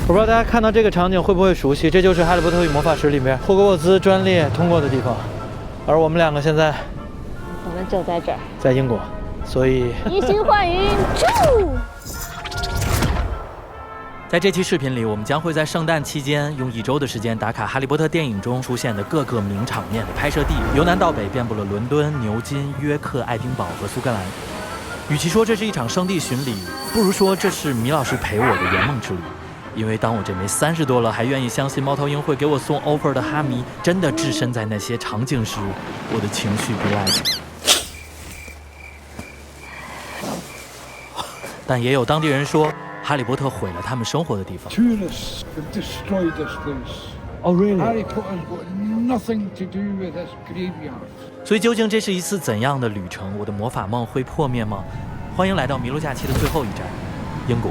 我不知道大家看到这个场景会不会熟悉，这就是《哈利波特与魔法石》里面霍格沃兹专列通过的地方，而我们两个现在我们就在这儿，在英国，所以移形换影，啾！在这期视频里，我们将会在圣诞期间用1周的时间打卡《哈利波特》电影中出现的各个名场面的拍摄地，由南到北遍布了伦敦、牛津、约克、爱丁堡和苏格兰。与其说这是一场圣地巡礼，不如说这是米老师陪我的圆梦之旅。因为当我这枚30多了还愿意相信猫头鹰会给我送 offer 的哈迷真的置身在那些场景时，我的情绪不赖。但也有当地人说，哈利波特毁了他们生活的地方。Tourists have destroyed this place. Oh, really? Harry Potter's got nothing to do with this graveyard. 所以究竟这是一次怎样的旅程？我的魔法梦会破灭吗？欢迎来到麋鹿假期的最后一站，英国。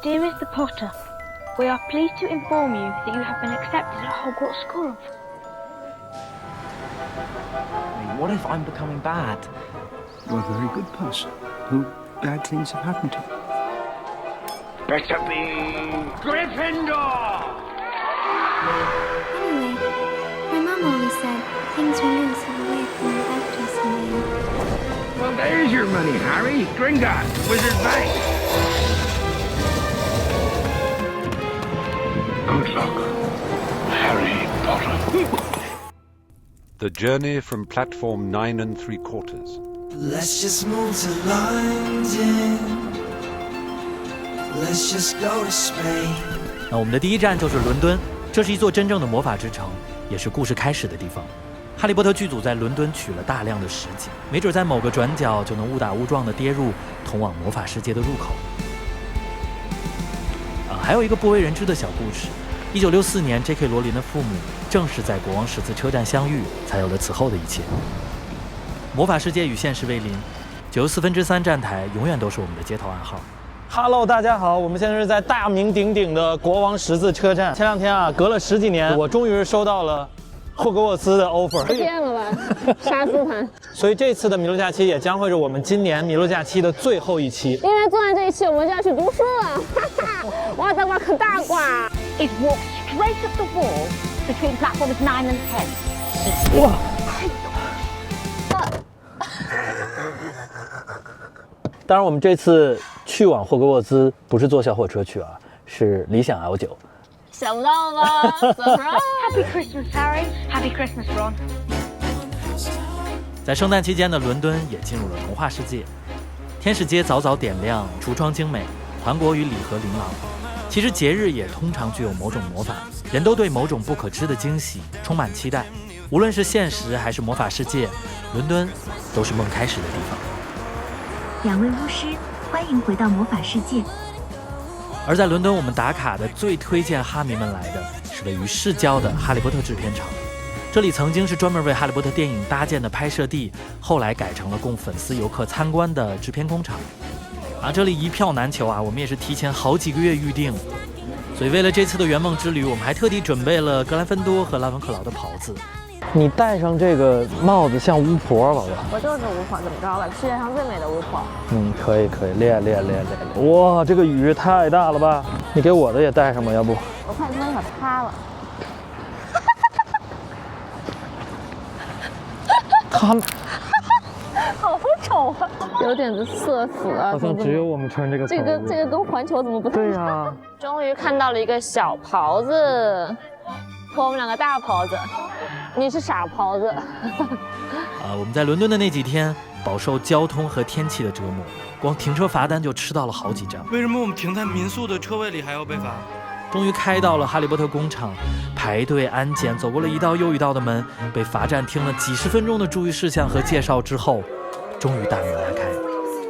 Dear Mr. Potter, we are pleased to inform you that you have been accepted at Hogwarts School. What if I'm becoming bad? You're a very good person who bad things have happened to. Better be Gryffindor! Anyway, my mum always said things we lose have a way of coming back to us in the end. Well, there's your money, Harry. Gringotts, Wizard Bank. Good luck, Harry Potter. The journey from platform 9 3/4. Let's just move to London. Let's just go to Spain. 那我们的第一站就是伦敦，这是一座真正的魔法之城，也是故事开始的地方。哈利波特剧组在伦敦取了大量的实景，没准在某个转角就能误打误撞地跌入通往魔法世界的入口。还有一个不为人知的小故事，1964年 J.K. 罗琳的父母正是在国王十字车站相遇，才有了此后的一切。魔法世界与现实为邻，94分之3站台永远都是我们的接头暗号。Hello， 大家好，我们现在是在大名鼎鼎的国王十字车站。前2天啊，隔了10几年，我终于收到了霍格沃兹的 offer。骗了吧，杀死他！所以这次的麋鹿假期也将会是我们今年麋鹿假期的最后一期。因为做完这一期，我们就要去读书了。哇，这瓜可大瓜 It walks straight up the wall between platforms 9 and 10. 哇！当然，我们这次去往霍格沃兹不是坐小火车去啊，是理想 L9。想不到吧 Happy Christmas, Harry. Happy Christmas, Ron. 在圣诞期间的伦敦也进入了童话世界，天使街早早点亮，橱窗精美，糖果与礼盒琳琅。其实节日也通常具有某种魔法，人都对某种不可知的惊喜充满期待。无论是现实还是魔法世界，伦敦都是梦开始的地方。2位巫师，欢迎回到魔法世界。而在伦敦，我们打卡的最推荐哈迷们来的是位于市郊的哈利波特制片厂。这里曾经是专门为哈利波特电影搭建的拍摄地，后来改成了供粉丝游客参观的制片工厂。这里一票难求啊，我们也是提前好几个月预定。所以为了这次的圆梦之旅，我们还特地准备了格兰芬多和拉文克劳的袍子。你戴上这个帽子像巫婆，宝宝。我就是巫婆，怎么着吧？世界上最美的巫婆。可以，练。哇，这个雨太大了吧！你给我的也戴上吧，要不？我快他妈可塌了。他们好丑啊，有点子社死啊！好像只有我们穿这个袍子。这个跟环球怎么不太一样？对呀。终于看到了一个小袍子，和我们2个大袍子。你是傻袍子。我们在伦敦的那几天饱受交通和天气的折磨，光停车罚单就吃到了好几张。为什么我们停在民宿的车位里还要被罚？终于开到了哈利波特工厂，排队安检，走过了一道又一道的门，被罚站听了几10分钟的注意事项和介绍之后，终于大门拉开，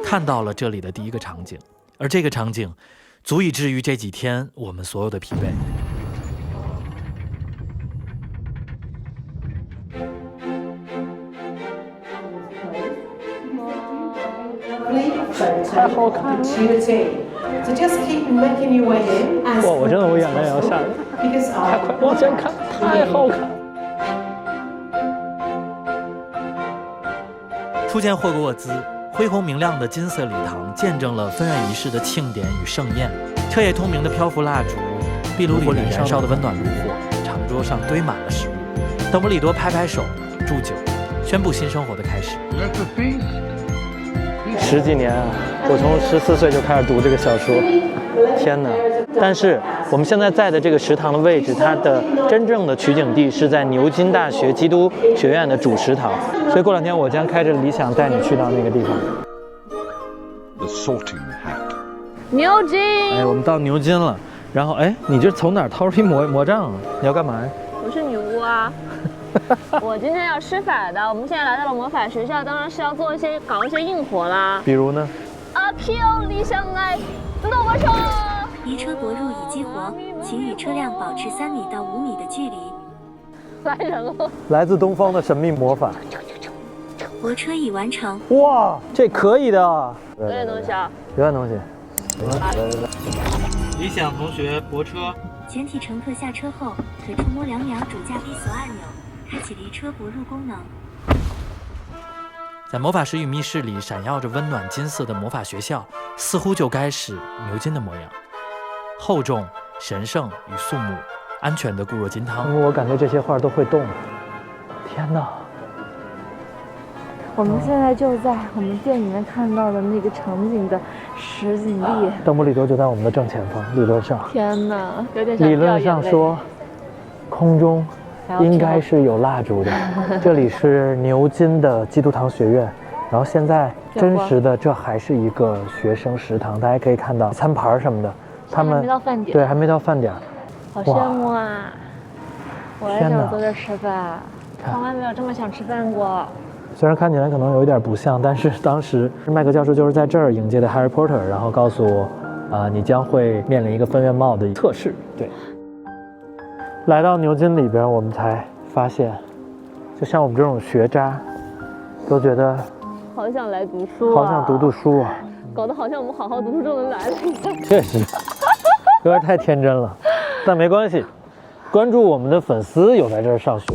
看到了这里的第一个场景，而这个场景足以治愈这几天我们所有的疲惫。太好看了！哇，我真的我眼往前看，太好看。初见霍格沃兹，恢宏明亮的金色礼堂见证了分院仪式的庆典与盛宴。彻夜通明的漂浮蜡烛，壁炉里燃烧的温暖炉火，长桌上堆满了食物。邓布利多拍拍手，祝酒，宣布新生活的开始。10几年啊，我从14岁就开始读这个小说，天哪！但是我们现在在的这个食堂的位置，它的真正的取景地是在牛津大学基督学院的主食堂，所以过2天我将开着理想带你去到那个地方。The sorting hat. 牛津。哎，我们到牛津了。然后，哎，你这从哪儿掏出一魔杖啊？你要干嘛呀？我是女巫啊。我今天要施法的。我们现在来到了魔法学校，当然是要搞一些硬活啦。比如呢？阿 Q 理想爱，自动魔兽。移车泊入已激活，请与车辆保持3米到5米的距离。来人了！来自东方的神秘魔法。泊车已完成。哇，这可以的。有点东西啊。有点东西。理想同学泊车。全体乘客下车后，可触摸2秒主驾闭锁按钮，开启离车泊入功能。在魔法石与密室里闪耀着温暖金色的魔法学校，似乎就该是牛津的模样，厚重、神圣与肃穆，安全的固若金汤。我感觉这些画都会动。天哪！我们现在就在我们店里面看到的那个场景的实景地。邓布利多就在我们的正前方，理论上。天哪，有点想理论上说，空中应该是有蜡烛的。这里是牛津的基督堂学院，然后现在真实的这还是一个学生食堂，大家可以看到餐盘什么的，他们还没到饭点。对，还没到饭点。好羡慕啊！我也想坐这吃饭，从来没有这么想吃饭过。虽然看起来可能有一点不像，但是当时麦克教授就是在这儿迎接的 Harry Potter， 然后告诉我，你将会面临一个分院帽的测试。对，来到牛津里边，我们才发现，就像我们这种学渣，都觉得好想来读书，好想读书啊，搞得好像我们好好读书就能来了一样。确实，有点太天真了，但没关系，关注我们的粉丝有在这儿上学。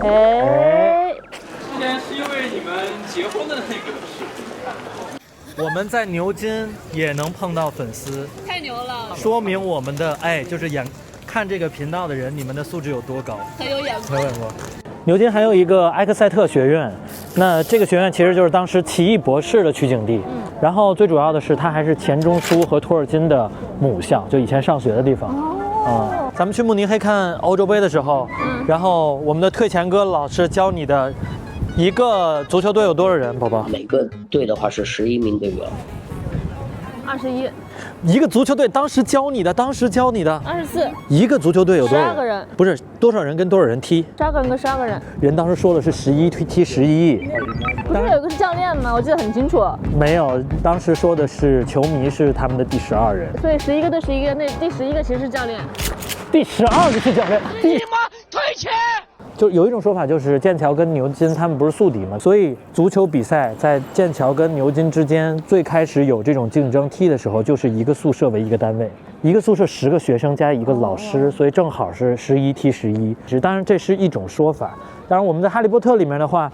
今天是因为你们结婚的那个事。我们在牛津也能碰到粉丝，太牛了！说明我们的就是看这个频道的人，你们的素质有多高，很有眼光。牛津还有一个埃克塞特学院，那这个学院其实就是当时奇异博士的取景地。然后最主要的是，它还是钱钟书和托尔金的母校，就以前上学的地方。咱们去慕尼黑看欧洲杯的时候，然后我们的退钱哥老师教你的。一个足球队有多少人，宝宝？每个队的话是11名队员。21。一个足球队当时教你的24。一个足球队有多少人？12个人。不是多少人跟多少人踢？12个人跟12个人。人当时说的是11踢11亿。不是有一个是教练吗？我记得很清楚。没有，当时说的是球迷是他们的第12人。所以11个对11个，那第11个其实是教练。第12个是教练。你妈退钱！就有一种说法，就是剑桥跟牛津他们不是宿敌嘛，所以足球比赛在剑桥跟牛津之间最开始有这种竞争踢的时候，就是一个宿舍为一个单位，一个宿舍10个学生加一个老师，所以正好是11踢11。当然这是一种说法。当然我们在《哈利波特》里面的话，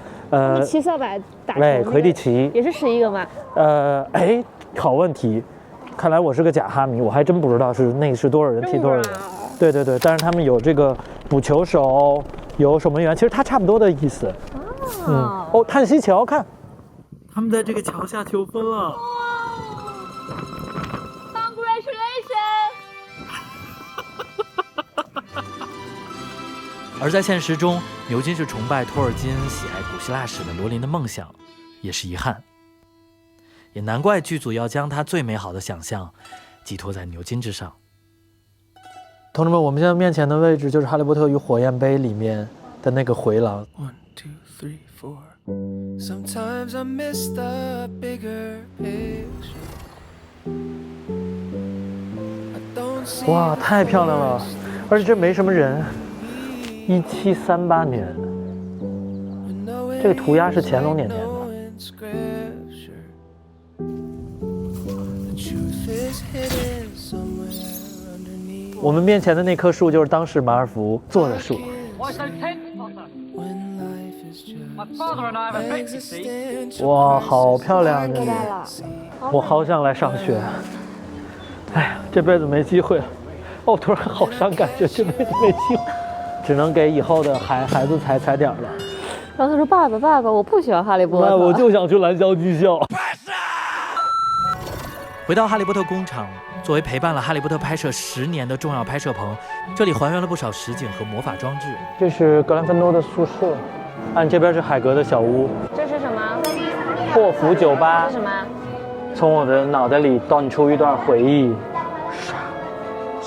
骑扫把打球，魁地奇也是11个嘛。好问题，看来我是个假哈迷，我还真不知道是多少人踢多少人。对，但是他们有这个捕球手。有守门员，其实它差不多的意思。叹息桥，看，他们在这个桥下求婚了。Congratulations！ 而在现实中，牛津是崇拜托尔金、喜爱古希腊史的罗琳的梦想，也是遗憾。也难怪剧组要将他最美好的想象寄托在牛津之上。同志们，我们现在面前的位置就是《哈利波特与火焰杯》里面的那个回廊。1, 2, 3, 4. Sometimes I miss the bigger picture. 哇，太漂亮了，而且这没什么人。1738年，这个涂鸦是乾隆年间的。我们面前的那棵树就是当时马尔福坐的树。哇，好漂亮！这里，我好想来上学。哎呀，这辈子没机会了。哦，突然好伤感，就这辈子没机会，只能给以后的孩子踩点了。然后他说：“爸爸，我不喜欢哈利波特。”那我就想去蓝霄技校。回到哈利波特工厂，作为陪伴了哈利波特拍摄10年的重要拍摄棚，这里还原了不少实景和魔法装置。这是格兰芬多的宿舍，按这边是海格的小屋。这是什么？霍福酒吧。是什么？从我的脑袋里荡出一段回忆，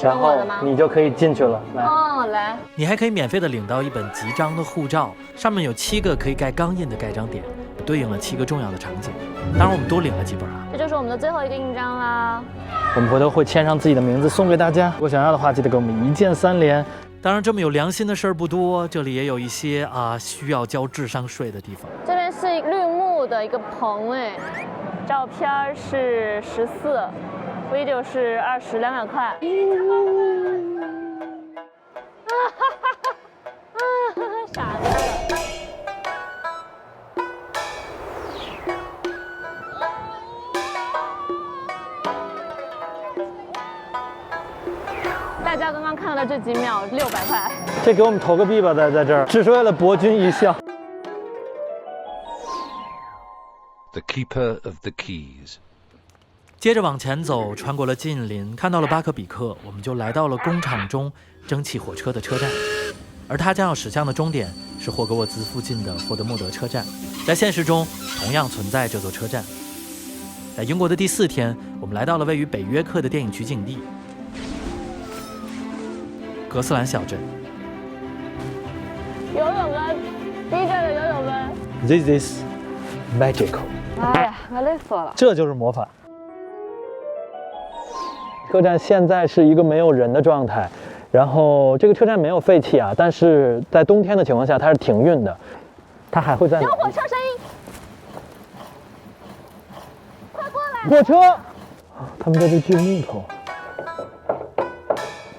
然后你就可以进去了。来，哦，来。你还可以免费的领到一本集章的护照，上面有7个可以盖钢印的盖章点，对应了7个重要的场景。当然，我们多领了几本啊。这就是我们的最后一个印章啦。我们回头会签上自己的名字送给大家。如果想要的话，记得给我们1键3连。当然，这么有良心的事儿不多，这里也有一些需要交智商税的地方。这边是绿幕的一个棚哎，照片是14，video 是20，200块。傻子。大家刚刚看到的这几秒600块，这给我们投个币吧，在这儿，只是为了博君一笑。The Keeper of the Keys。接着往前走，穿过了近邻，看到了巴克比克，我们就来到了工厂中蒸汽火车的车站，而它将要驶向的终点是霍格沃兹附近的霍德莫德车站。在现实中，同样存在这座车站。在英国的第4天，我们来到了位于北约克的电影取景地。格斯兰小镇，游泳跟第一站的游泳跟 This is magical。哎呀，我累死我了。这就是魔法。车站现在是一个没有人的状态，然后这个车站没有废弃啊，但是在冬天的情况下它是停运的，它还会在。有火车声音，快过来！火车，他们在这锯木头。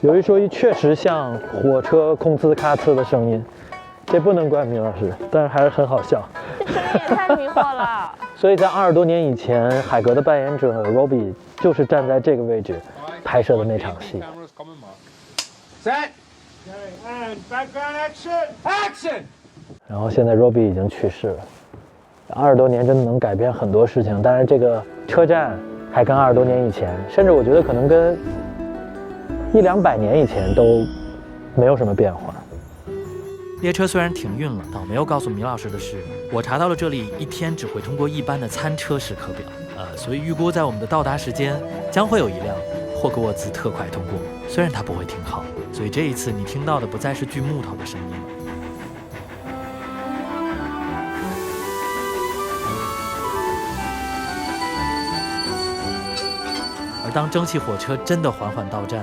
有一说一，确实像火车空呲咔呲的声音，这不能怪米老师，但是还是很好笑。这声音也太迷惑了。所以在20多年以前，海格的扮演者 Robbie 就是站在这个位置拍摄的那场戏。Set. And background action. Action. 然后现在 Robbie 已经去世了。20多年真的能改变很多事情，但是这个车站还跟20多年以前，甚至我觉得可能跟100-200年以前都没有什么变化。列车虽然停运了，但我没有告诉米老师的是，我查到了这里一天只会通过一班的餐车时刻表，所以预估在我们的到达时间将会有一辆霍格沃兹特快通过，虽然它不会停靠，所以这一次你听到的不再是锯木头的声音。而当蒸汽火车真的缓缓到站，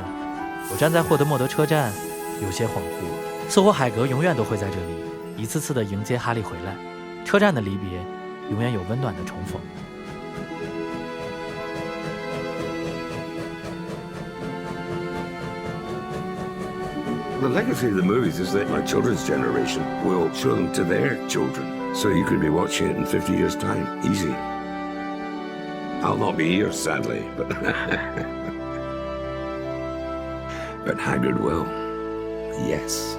我站在霍德莫德车站，有些恍惚。似乎海格永远都会在这里，一次次地迎接哈利回来。车站的离别，永远有温暖的重逢。The legacy of the movies is that my children's generation will show them to their children. So you could be watching it in 50 years' time, easy. I'll not be here, sadly, but but Hagrid will. Yes.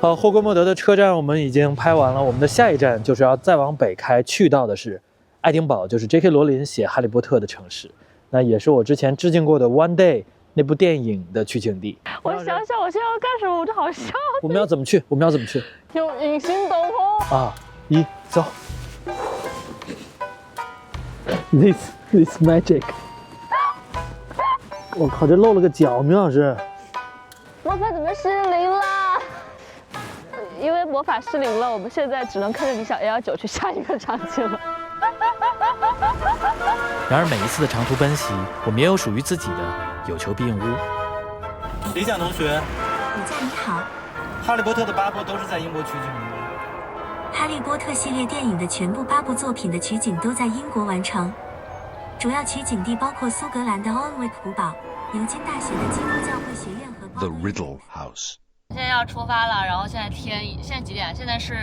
好，霍格莫德的车站我们已经拍完了，我们的下一站就是要再往北开，去到的是爱丁堡，就是 J.K. 罗琳写《哈利波特》的城市，那也是我之前致敬过的《One Day》那部电影的取景地。我想想，我现在要干什么？我这好笑。我们要怎么去？我们要怎么去？用隐形斗篷啊！1走。This magic。我靠，这漏了个脚，米老师。魔法怎么失灵了？因为魔法失灵了，我们现在只能看着理想 AR9去下一个场景了。然而每一次的长途奔袭，我们也有属于自己的有求必应屋。理想同学，李佳你好。哈利波特的8部都是在英国取景的吗？哈利波特系列电影的全部8部作品的取景都在英国完成，主要取景地包括苏格兰的 Alnwick 古堡、牛津大学的基督教会学院和 The Riddle House. 现在要出发了，然后现在几点？现在是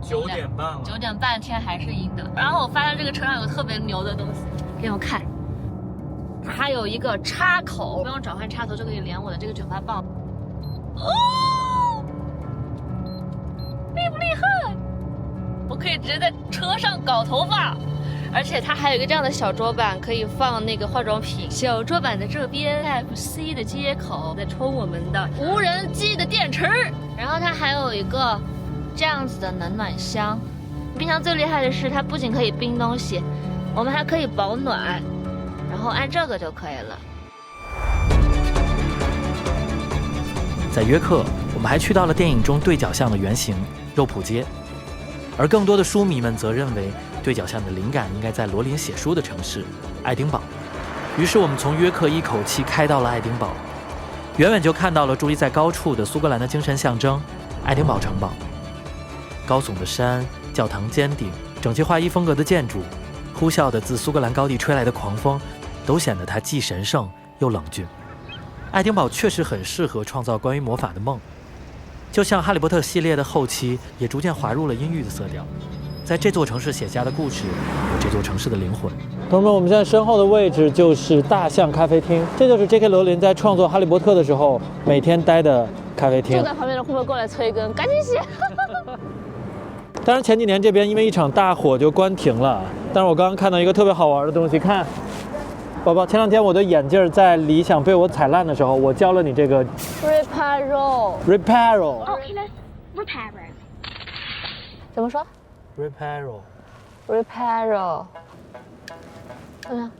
9点半了。9点半，天还是阴的。然后我发现这个车上有个特别牛的东西，给你们看，它有一个插口，不用转换插头就可以连我的这个卷发棒。哦，厉不厉害？我可以直接在车上搞头发。而且它还有一个这样的小桌板，可以放那个化妆品。小桌板的这边 Type-C 的接口在充我们的无人机的电池。然后它还有一个这样子的冷暖箱。冰箱最厉害的是，它不仅可以冰东西，我们还可以保暖。然后按这个就可以了。在约克，我们还去到了电影中对角巷的原型肉铺街，而更多的书迷们则认为对角巷的灵感应该在罗琳写书的城市爱丁堡。于是我们从约克一口气开到了爱丁堡，远远就看到了伫立在高处的苏格兰的精神象征爱丁堡城堡。高耸的山，教堂尖顶，整齐划一风格的建筑，呼啸的自苏格兰高地吹来的狂风，都显得它既神圣又冷峻。爱丁堡确实很适合创造关于魔法的梦，就像哈利波特系列的后期也逐渐滑入了阴郁的色调。在这座城市写下的故事，有这座城市的灵魂。同学们，我们现在身后的位置就是大象咖啡厅，这就是 J.K. 罗琳在创作《哈利波特》的时候每天待的咖啡厅。就在旁边的会不会过来催更？赶紧写！当然前几年这边因为一场大火就关停了，但是我刚刚看到一个特别好玩的东西，看，宝宝，前两天我的眼镜在理想被我踩烂的时候，我教了你这个 Reparo。 Oculus Reparo。 怎么说 Reparo。 怎么样？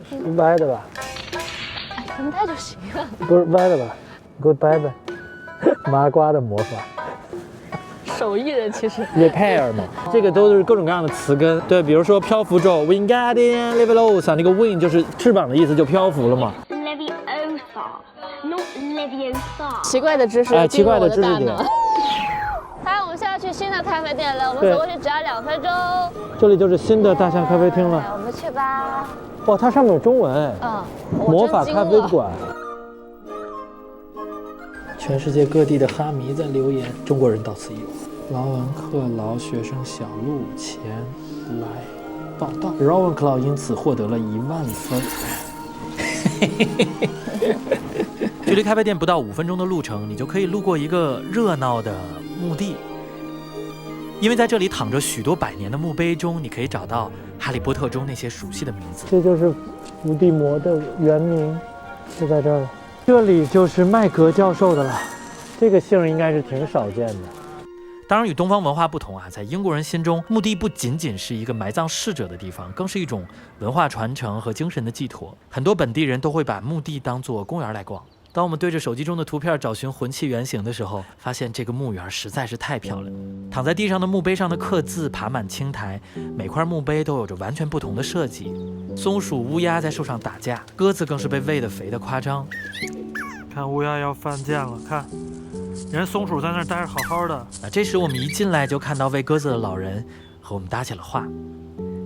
是歪的吧？哎，分开就行了。不是歪的吧？你给我掰掰。麻瓜的魔法。手艺人其实。Repair 嘛，这个都是各种各样的词根。对，比如说漂浮咒 ，Wingardium Leviosa， 那个 wing 就是翅膀的意思，就漂浮了嘛。Leviosa，not Leviosa。奇怪的知识。哎，奇怪的知识点。好，我们现在去新的咖啡店了，我们走过去只要2分钟。这里就是新的大象咖啡厅了。我们去吧。哇，它上面有中文哎。魔法咖啡馆。全世界各地的哈迷在留言，中国人到此一游。劳文克劳学生小路前来报道 ，Ravenclaw 因此获得了10000分。距离咖啡店不到5分钟的路程，你就可以路过一个热闹的墓地，因为在这里躺着许多百年的墓碑中，你可以找到哈利波特中那些熟悉的名字。这就是伏地魔的原名，就在这儿了。这里就是麦格教授的了，这个姓应该是挺少见的。当然，与东方文化不同啊，在英国人心中，墓地不仅仅是一个埋葬逝者的地方，更是一种文化传承和精神的寄托。很多本地人都会把墓地当作公园来逛。当我们对着手机中的图片找寻魂器原型的时候，发现这个墓园实在是太漂亮。躺在地上的墓碑上的刻字爬满青苔，每块墓碑都有着完全不同的设计。松鼠、乌鸦在树上打架，鸽子更是被喂得肥得夸张。看乌鸦要犯贱了，看，人松鼠在那儿待着好好的。这时我们一进来就看到喂鸽子的老人和我们搭起了话。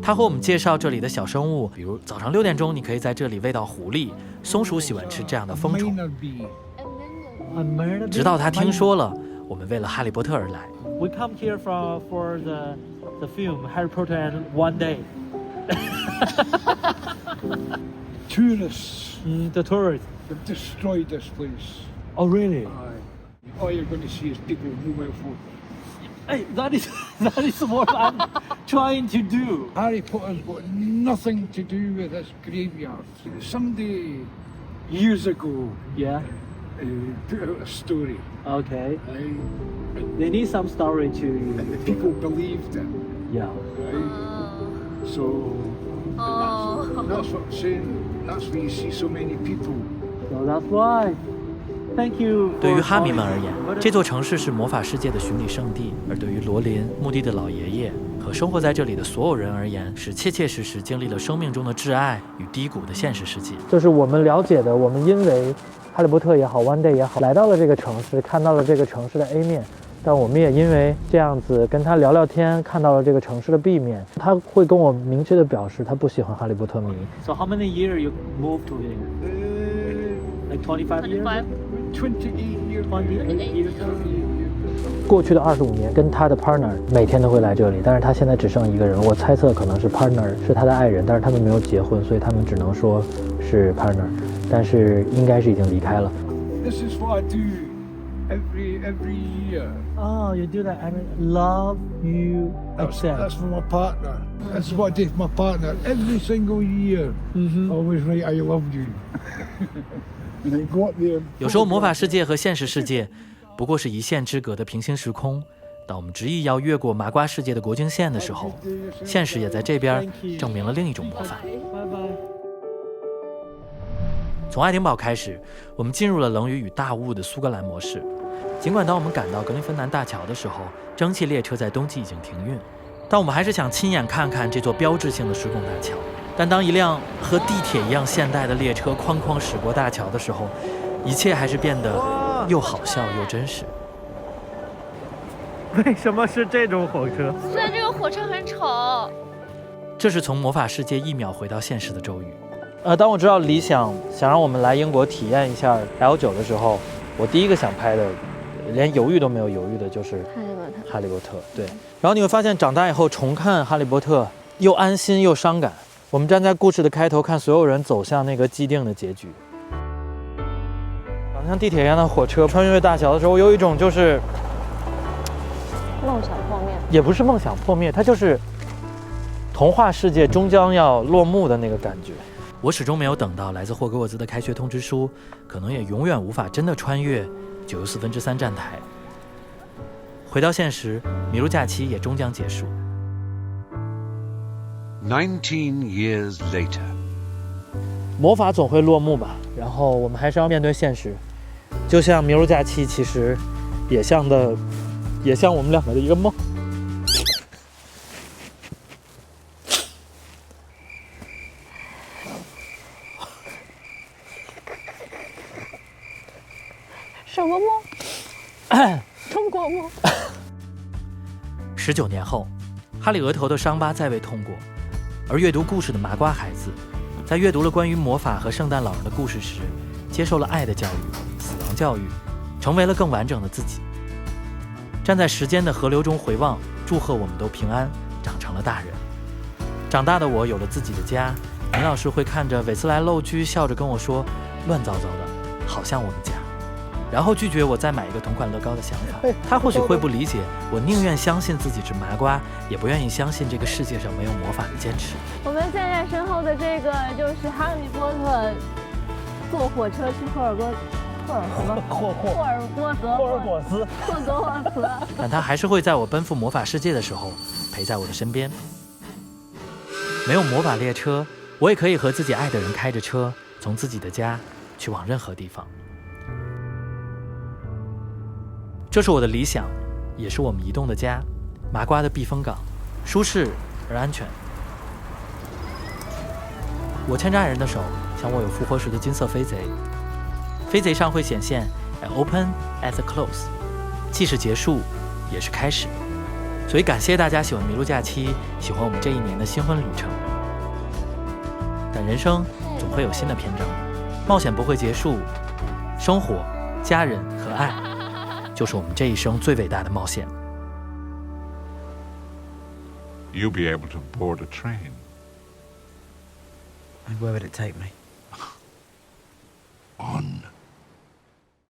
他和我们介绍这里的小生物，比如早上6点钟你可以在这里喂到狐狸，松鼠喜欢吃这样的蜂虫。直到他听说了我们为了哈利波特而来。We come here for the film Harry Potter and One Day. Tourists. The tourists. They've destroyed this place. Oh really? All you're going to see is people with mobile phones. Hey, that is what I'm trying to do. Harry Potter's got nothing to do with this graveyard. Somebody years ago, put out a story. Okay. They need some story to. People believed it. Yeah. Right? So that's what I'm saying. That's why you see so many people. So that's why. Thank you. 对于哈迷们而言，这座城市是魔法世界的巡礼圣地；而对于罗琳、墓地的老爷爷和生活在这里的所有人而言，是切切实实经历了生命中的挚爱与低谷的现实世界。就是我们了解的，我们因为哈利波特也好 ，One Day 也好，来到了这个城市，看到了这个城市的 A 面，但我们也因为这样子跟他聊聊天，看到了这个城市的 B 面。他会跟我明确的表示他不喜欢哈利波特迷。So how many years you moved to here? Like 25 years? 28 years. 28 years. 过去的25年，跟他的 partner 每天都会来这里，但是他现在只剩一个人。我猜测可能是 partner 是他的爱人，但是他们没有结婚，所以他们只能说是 partner， 但是应该是已经离开了。This is what I do every year. Oh, you do that. I mean, love you accept. That's for my partner. That's what I do for my partner every single year. Always write I love you. And I go up there. 有时候魔法世界和现实世界不过是一线之隔的平行时空。当我们执意要越过麻瓜世界的国境线的时候，现实也在这边证明了另一种魔法。从爱丁堡开始，我们进入了冷雨与大雾的苏格兰模式。尽管当我们赶到格林芬兰大桥的时候，蒸汽列车在冬季已经停运，但我们还是想亲眼看看这座标志性的水拱大桥。但当一辆和地铁一样现代的列车哐哐驶过大桥的时候，一切还是变得又好笑又真实。为什么是这种火车？虽然这个火车很丑。这是从魔法世界1秒回到现实的周瑜。当我知道理想想让我们来英国体验一下 L9的时候，我第一个想拍的，连犹豫都没有犹豫的就是哈利波特。对，然后你会发现长大以后重看哈利波特，又安心又伤感。我们站在故事的开头，看所有人走向那个既定的结局。像地铁一样的火车穿越大桥的时候，我有一种就是梦想破灭，也不是梦想破灭，它就是童话世界终将要落幕的那个感觉。我始终没有等到来自霍格沃兹的开学通知书，可能也永远无法真的穿越9又3/4站台。回到现实，麋鹿假期也终将结束。19 years later， 魔法总会落幕吧，然后我们还是要面对现实。就像麋鹿假期，其实也像我们两个的一个梦。什么梦？中国梦。19年后，哈利额头的伤疤再未痛过，而阅读故事的麻瓜孩子，在阅读了关于魔法和圣诞老人的故事时，接受了爱的教育、死亡教育，成为了更完整的自己。站在时间的河流中回望，祝贺我们都平安，长成了大人。长大的我有了自己的家，林老师会看着韦斯莱陋居，笑着跟我说：“乱糟糟的，好像我们家。”然后拒绝我再买一个同款乐高的想法。他或许会不理解，我宁愿相信自己是麻瓜，也不愿意相信这个世界上没有魔法的坚持。我们现在身后的这个就是哈利波特坐火车去霍尔果斯，但他还是会在我奔赴魔法世界的时候陪在我的身边。没有魔法列车，我也可以和自己爱的人开着车，从自己的家去往任何地方。这是我的理想，也是我们移动的家，麻瓜的避风港，舒适而安全。我牵着爱人的手，像握有复活时的金色飞贼。飞贼上会显现 "I open at the close"， 既是结束，也是开始。所以感谢大家喜欢麋鹿假期，喜欢我们这一年的新婚旅程。但人生总会有新的篇章，冒险不会结束，生活、家人和爱，就是我们这一生最伟大的冒险。 You'll be able to board a train. And where would it take me?